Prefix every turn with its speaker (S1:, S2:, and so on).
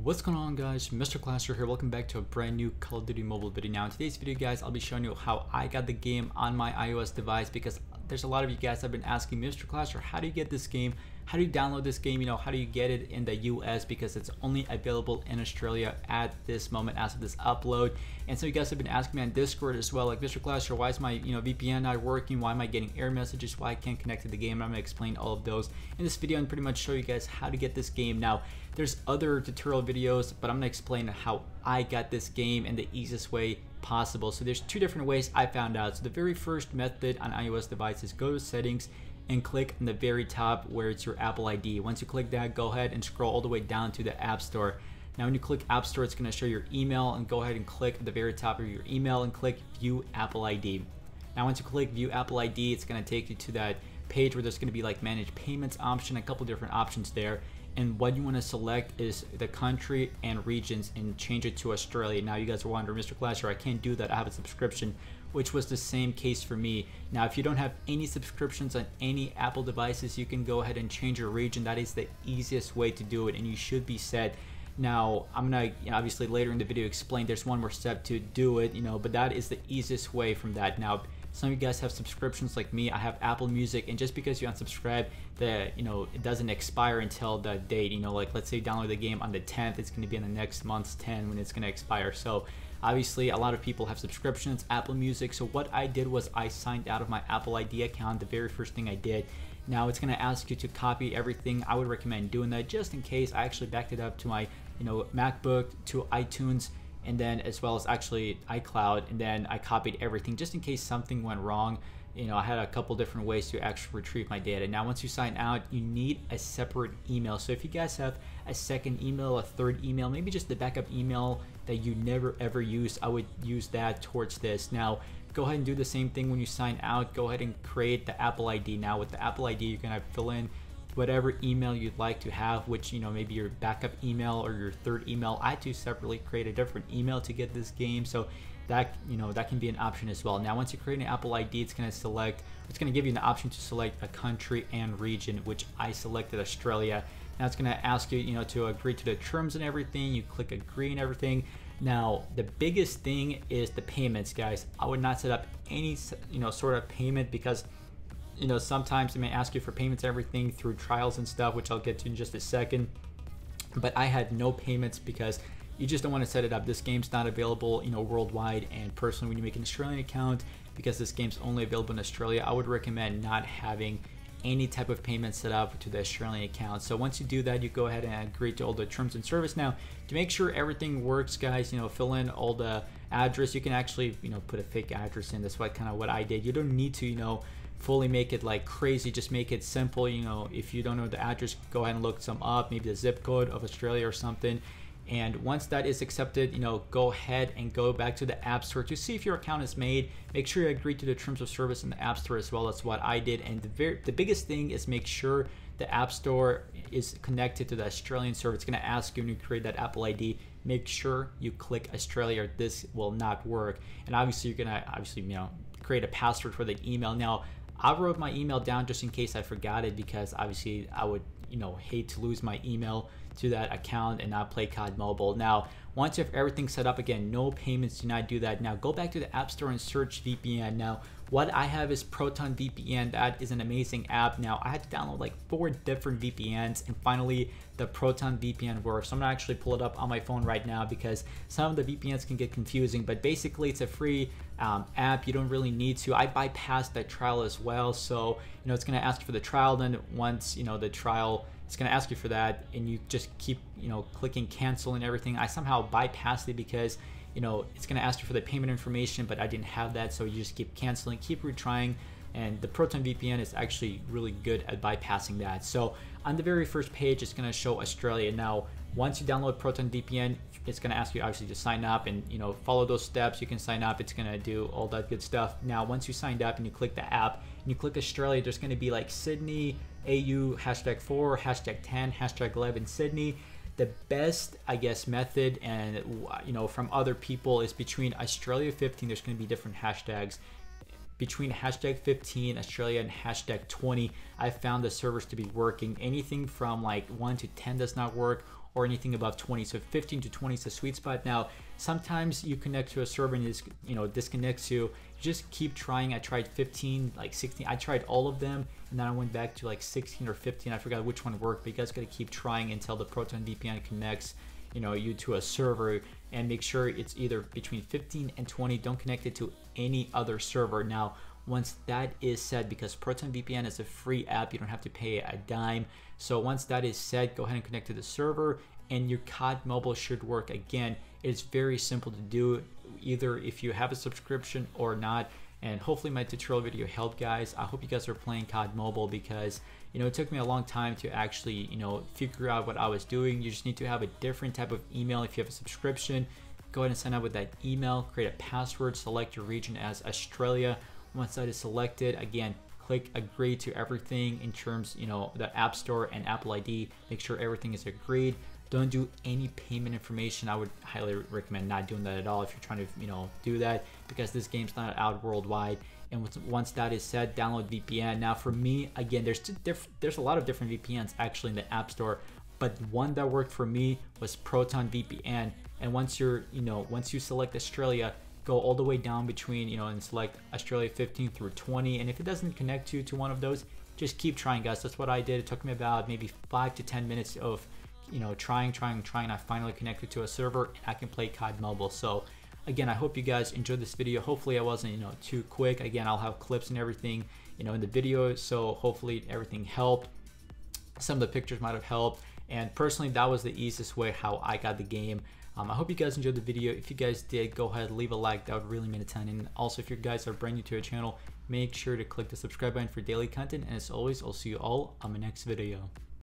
S1: What's going on, guys? Mr. Clasher here. Welcome back to a brand new Call of Duty mobile video. Now in today's video, guys, I'll be showing you how I got the game on my iOS device, because there's a lot of you guys have been asking me, Mr. Clasher, how do you get this game? How do you download this game? How do you get it in the US, because it's only available in Australia at this moment as of this upload. And so you guys have been asking me on Discord as well, like, Mr. Clasher, why is my VPN not working? Why am I getting error messages? Why I can't connect to the game? I'm gonna explain all of those in this video and pretty much show you guys how to get this game. Now there's other tutorial videos, but I'm gonna explain how I got this game in the easiest way possible. So there's two different ways I found out. So the very first method on iOS devices, go to settings and click on the very top where it's your Apple ID. Once you click that, go ahead and scroll all the way down to the App Store. Now when you click App Store, it's going to show your email, and go ahead and click at the very top of your email and click View Apple ID. Now once you click View Apple ID, it's going to take you to that page where there's going to be like Manage Payments option, a couple different options there. And what you want to select is the country and regions and change it to Australia. Now you guys are wondering, Mr. Clasher, I can't do that. I have a subscription, which was the same case for me. Now if you don't have any subscriptions on any Apple devices, you can go ahead and change your region. That is the easiest way to do it, and you should be set. Now I'm gonna obviously later in the video explain there's one more step to do it, but that is the easiest way from that. Now some of you guys have subscriptions like me. I have Apple Music, and just because you unsubscribe, it doesn't expire until the date. Like let's say you download the game on the 10th, it's going to be on the next month's 10 when it's going to expire. So obviously a lot of people have subscriptions, Apple Music. So what I did was I signed out of my Apple ID account, the very first thing I did. Now it's going to ask you to copy everything. I would recommend doing that just in case. I actually backed it up to my MacBook, to iTunes, and then as well as actually iCloud, and then I copied everything just in case something went wrong. I had a couple different ways to actually retrieve my data. Now once you sign out, you need a separate email. So if you guys have a second email, a third email, maybe just the backup email that you never ever use, I would use that towards this. Now go ahead and do the same thing when you sign out. Go ahead and create the Apple ID. Now with the Apple ID, you're gonna fill in whatever email you'd like to have, which maybe your backup email or your third email. I had to separately create a different email to get this game, so that that can be an option as well. Now once you create an Apple ID, it's going to give you an option to select a country and region, which I selected Australia. Now it's going to ask you to agree to the terms and everything. You click agree and everything. Now the biggest thing is the payments, guys. I would not set up any sort of payment, because sometimes they may ask you for payments and everything through trials and stuff, which I'll get to in just a second. But I had no payments because you just don't want to set it up. This game's not available worldwide, and personally when you make an Australian account, because this game's only available in Australia, I would recommend not having any type of payment set up to the Australian account. So once you do that, you go ahead and agree to all the terms and service. Now to make sure everything works, guys, fill in all the address. You can actually put a fake address in. That's kind of what I did. You don't need to fully make it like crazy, just make it simple. If you don't know the address, go ahead and look some up, maybe the zip code of Australia or something. And once that is accepted, go ahead and go back to the App Store to see if your account is made. Make sure you agree to the terms of service in the App Store as well. That's what I did. And the biggest thing is make sure the App Store is connected to the Australian server. It's going to ask you when you create that Apple ID, make sure you click Australia, or this will not work. And obviously you're going to create a password for the email. Now I wrote my email down just in case I forgot it, because obviously I would hate to lose my email to that account and not play COD Mobile. Now once you have everything set up, again, no payments, do not do that. Now go back to the App Store and search VPN. Now what I have is Proton Vpn. That is an amazing app. Now I had to download like 4 different VPNs, and finally the Proton VPN works. So I'm gonna actually pull it up on my phone right now, because some of the VPNs can get confusing, but basically it's a free app. You don't really need to. I bypassed that trial as well. So it's gonna ask you for the trial. Then once the trial, it's going to ask you for that, and you just keep clicking cancel and everything. I somehow bypassed it because it's going to ask you for the payment information, but I didn't have that, so you just keep canceling, keep retrying. And the Proton VPN is actually really good at bypassing that. So on the very first page, it's going to show Australia. Now once you download Proton VPN, it's going to ask you obviously to sign up and follow those steps. You can sign up, it's going to do all that good stuff. Now once you signed up and you click the app and you click Australia, there's going to be like Sydney, AU, #4, #10, #11 Sydney. The best, I guess, method, and from other people, is between Australia 15. There's going to be different hashtags. Between #15 Australia and #20, I found the servers to be working. Anything from like 1 to 10 does not work. or anything above 20. So 15 to 20 is the sweet spot. Now, sometimes you connect to a server and it, you know, disconnects you. Just keep trying. I tried 15, like 16. I tried all of them, and then I went back to like 16 or 15. I forgot which one worked, but you guys gotta keep trying until the Proton VPN connects, you know, you to a server, and make sure it's either between 15 and 20. Don't connect it to any other server. Now, once that is set, because Proton VPN is a free app, you don't have to pay a dime. So once that is set, go ahead and connect to the server, and your COD mobile should work. Again, it's very simple to do, either if you have a subscription or not. And hopefully my tutorial video helped, guys. I hope you guys are playing COD mobile, because you know, it took me a long time to actually, you know, figure out what I was doing. You just need to have a different type of email. If you have a subscription, go ahead and sign up with that email, create a password, select your region as Australia. Once that is selected, again, click agree to everything in terms, you know, the App Store and Apple ID. Make sure everything is agreed. Don't do any payment information. I would highly recommend not doing that at all if you're trying to, you know, do that, because this game's not out worldwide. And once that is set, download VPN. Now for me, again, there's a lot of different VPNs actually in the App Store, but one that worked for me was Proton VPN. And once you're, you know, once you select Australia, go all the way down between, you know, and select Australia 15 through 20. And if it doesn't connect you to one of those, just keep trying, guys. That's what I did. It took me about maybe 5 to 10 minutes of, you know, trying. I finally connected to a server and I can play COD mobile. So again, I hope you guys enjoyed this video. Hopefully I wasn't, you know, too quick. Again, I'll have clips and everything, you know, in the video, so hopefully everything helped. Some of the pictures might have helped, and personally that was the easiest way how I got the game. I hope you guys enjoyed the video. If you guys did, go ahead, leave a like. That would really mean a ton. And also, if you guys are brand new to our channel, make sure to click the subscribe button for daily content. And as always, I'll see you all on my next video.